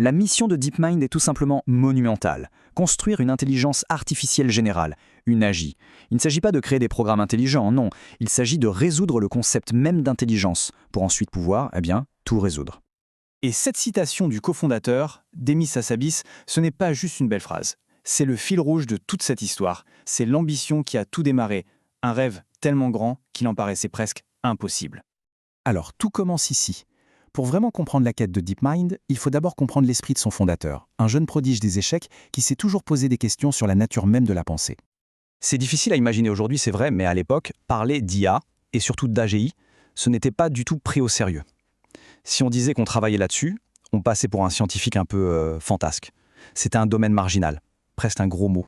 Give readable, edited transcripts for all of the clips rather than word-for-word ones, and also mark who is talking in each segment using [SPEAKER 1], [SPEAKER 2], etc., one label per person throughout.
[SPEAKER 1] La mission de DeepMind est tout simplement monumentale. Construire une intelligence artificielle générale, une AGI. Il ne s'agit pas de créer des programmes intelligents, non. Il s'agit de résoudre le concept même d'intelligence, pour ensuite pouvoir, tout résoudre.
[SPEAKER 2] Et cette citation du cofondateur, Demis Hassabis, ce n'est pas juste une belle phrase. C'est le fil rouge de toute cette histoire. C'est l'ambition qui a tout démarré. Un rêve tellement grand qu'il en paraissait presque impossible.
[SPEAKER 3] Alors, tout commence ici. Pour vraiment comprendre la quête de DeepMind, il faut d'abord comprendre l'esprit de son fondateur, un jeune prodige des échecs qui s'est toujours posé des questions sur la nature même de la pensée.
[SPEAKER 1] C'est difficile à imaginer aujourd'hui, c'est vrai, mais à l'époque, parler d'IA, et surtout d'AGI, ce n'était pas du tout pris au sérieux. Si on disait qu'on travaillait là-dessus, on passait pour un scientifique un peu fantasque. C'était un domaine marginal, presque un gros mot.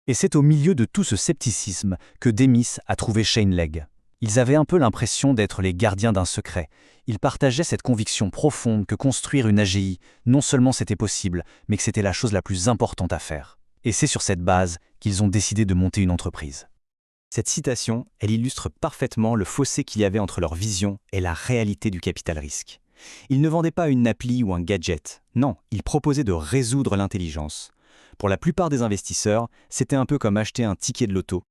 [SPEAKER 3] Et c'est au milieu de tout ce scepticisme que Demis a trouvé Chainleg. Ils avaient un peu l'impression d'être les gardiens d'un secret. Ils partageaient cette conviction profonde que construire une AGI, non seulement c'était possible, mais que c'était la chose la plus importante à faire. Et c'est sur cette base qu'ils ont décidé de monter une entreprise.
[SPEAKER 1] Cette citation, elle illustre parfaitement le fossé qu'il y avait entre leur vision et la réalité du capital risque. Ils ne vendaient pas une appli ou un gadget. Non, ils proposaient de résoudre l'intelligence. Pour la plupart des investisseurs, c'était un peu comme acheter un ticket de loto.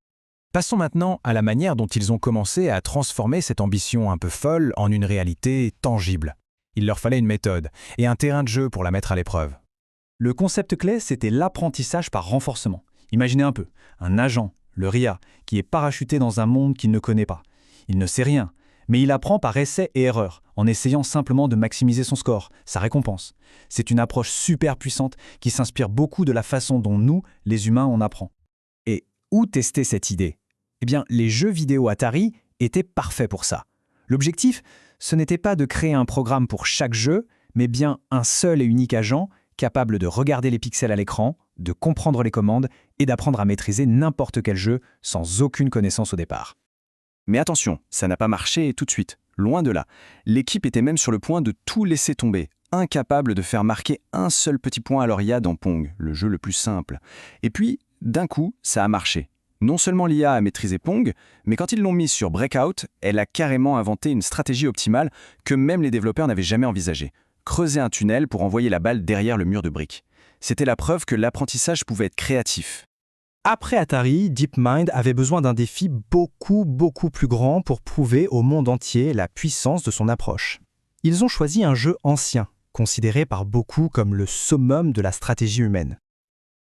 [SPEAKER 3] Passons maintenant à la manière dont ils ont commencé à transformer cette ambition un peu folle en une réalité tangible. Il leur fallait une méthode et un terrain de jeu pour la mettre à l'épreuve.
[SPEAKER 1] Le concept clé, c'était l'apprentissage par renforcement. Imaginez un peu, un agent, le RIA, qui est parachuté dans un monde qu'il ne connaît pas. Il ne sait rien, mais il apprend par essai et erreur, en essayant simplement de maximiser son score, sa récompense. C'est une approche super puissante qui s'inspire beaucoup de la façon dont nous, les humains, on apprend. Et où tester cette idée ? Eh bien, les jeux vidéo Atari étaient parfaits pour ça. L'objectif, ce n'était pas de créer un programme pour chaque jeu, mais bien un seul et unique agent capable de regarder les pixels à l'écran, de comprendre les commandes et d'apprendre à maîtriser n'importe quel jeu sans aucune connaissance au départ. Mais attention, ça n'a pas marché tout de suite, loin de là. L'équipe était même sur le point de tout laisser tomber, incapable de faire marquer un seul petit point à leur IA dans Pong, le jeu le plus simple. Et puis, d'un coup, ça a marché. Non seulement l'IA a maîtrisé Pong, mais quand ils l'ont mise sur Breakout, elle a carrément inventé une stratégie optimale que même les développeurs n'avaient jamais envisagée. Creuser un tunnel pour envoyer la balle derrière le mur de briques. C'était la preuve que l'apprentissage pouvait être créatif.
[SPEAKER 3] Après Atari, DeepMind avait besoin d'un défi beaucoup plus grand pour prouver au monde entier la puissance de son approche. Ils ont choisi un jeu ancien, considéré par beaucoup comme le summum de la stratégie humaine.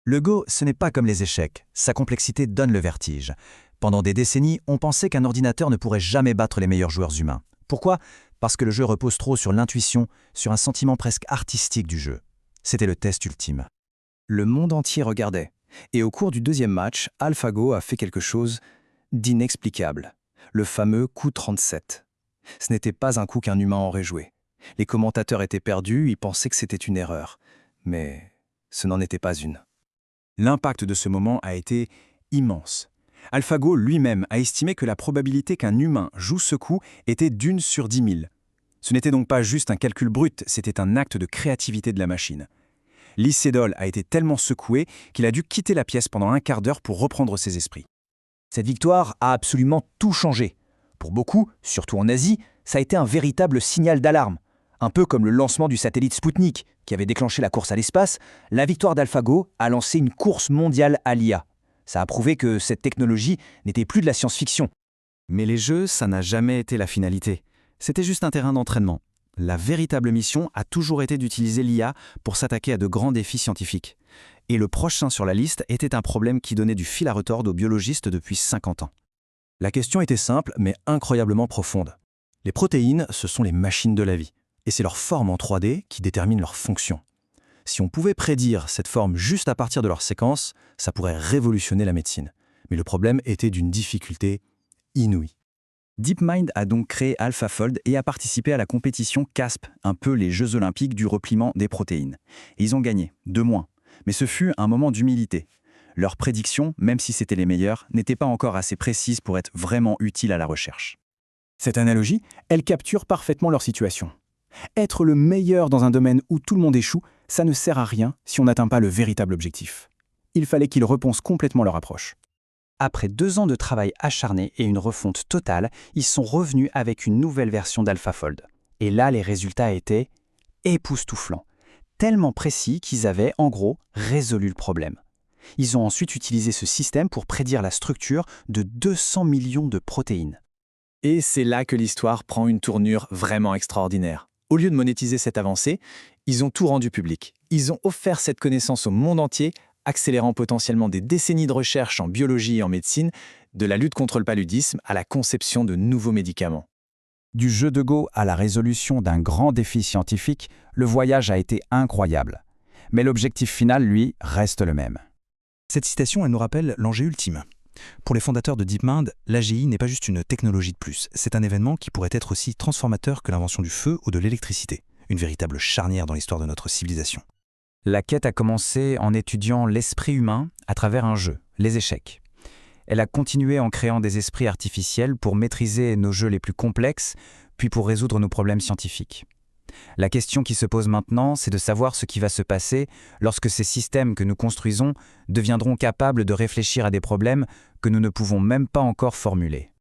[SPEAKER 1] Le Go, ce n'est pas comme les échecs. Sa complexité donne le vertige. Pendant des décennies, on pensait qu'un ordinateur ne pourrait jamais battre les meilleurs joueurs humains. Pourquoi ? Parce que le jeu repose trop sur l'intuition, sur un sentiment presque artistique du jeu. C'était le test ultime. Le monde entier regardait. Et au cours du deuxième match, AlphaGo a fait quelque chose d'inexplicable. Le fameux coup 37. Ce n'était pas un coup qu'un humain aurait joué. Les commentateurs étaient perdus, ils pensaient que c'était une erreur. Mais ce n'en était pas une. L'impact de ce moment a été immense. AlphaGo lui-même a estimé que la probabilité qu'un humain joue ce coup était d'1 sur 10 000. Ce n'était donc pas juste un calcul brut, c'était un acte de créativité de la machine. Lee Sedol a été tellement secoué qu'il a dû quitter la pièce pendant un quart d'heure pour reprendre ses esprits. Cette victoire a absolument tout changé. Pour beaucoup, surtout en Asie, ça a été un véritable signal d'alarme. Un peu comme le lancement du satellite Sputnik, qui avait déclenché la course à l'espace, la victoire d'AlphaGo a lancé une course mondiale à l'IA. Ça a prouvé que cette technologie n'était plus de la science-fiction. Mais les jeux, ça n'a jamais été la finalité. C'était juste un terrain d'entraînement. La véritable mission a toujours été d'utiliser l'IA pour s'attaquer à de grands défis scientifiques. Et le prochain sur la liste était un problème qui donnait du fil à retordre aux biologistes depuis 50 ans. La question était simple, mais incroyablement profonde. Les protéines, ce sont les machines de la vie. Et c'est leur forme en 3D qui détermine leur fonction. Si on pouvait prédire cette forme juste à partir de leur séquence, ça pourrait révolutionner la médecine. Mais le problème était d'une difficulté inouïe. DeepMind a donc créé AlphaFold et a participé à la compétition CASP, un peu les Jeux Olympiques du repliement des protéines. Et ils ont gagné, 2 -. Mais ce fut un moment d'humilité. Leurs prédictions, même si c'était les meilleures, n'étaient pas encore assez précises pour être vraiment utiles à la recherche. Cette analogie, elle capture parfaitement leur situation. Être le meilleur dans un domaine où tout le monde échoue, ça ne sert à rien si on n'atteint pas le véritable objectif. Il fallait qu'ils repensent complètement leur approche. Après 2 ans de travail acharné et une refonte totale, ils sont revenus avec une nouvelle version d'AlphaFold. Et là, les résultats étaient époustouflants.
[SPEAKER 3] tellement précis qu'ils avaient, en gros, résolu le problème. Ils ont ensuite utilisé ce système pour prédire la structure de 200 millions de protéines.
[SPEAKER 2] Et c'est là que l'histoire prend une tournure vraiment extraordinaire. Au lieu de monétiser cette avancée, ils ont tout rendu public. Ils ont offert cette connaissance au monde entier, accélérant potentiellement des décennies de recherche en biologie et en médecine, de la lutte contre le paludisme à la conception de nouveaux médicaments.
[SPEAKER 1] Du jeu de Go à la résolution d'un grand défi scientifique, le voyage a été incroyable. Mais l'objectif final, lui, reste le même.
[SPEAKER 4] Cette citation, elle nous rappelle l'enjeu ultime. Pour les fondateurs de DeepMind, l'AGI n'est pas juste une technologie de plus, c'est un événement qui pourrait être aussi transformateur que l'invention du feu ou de l'électricité, une véritable charnière dans l'histoire de notre civilisation.
[SPEAKER 1] La quête a commencé en étudiant l'esprit humain à travers un jeu, les échecs. Elle a continué en créant des esprits artificiels pour maîtriser nos jeux les plus complexes, puis pour résoudre nos problèmes scientifiques. La question qui se pose maintenant, c'est de savoir ce qui va se passer lorsque ces systèmes que nous construisons deviendront capables de réfléchir à des problèmes que nous ne pouvons même pas encore formuler.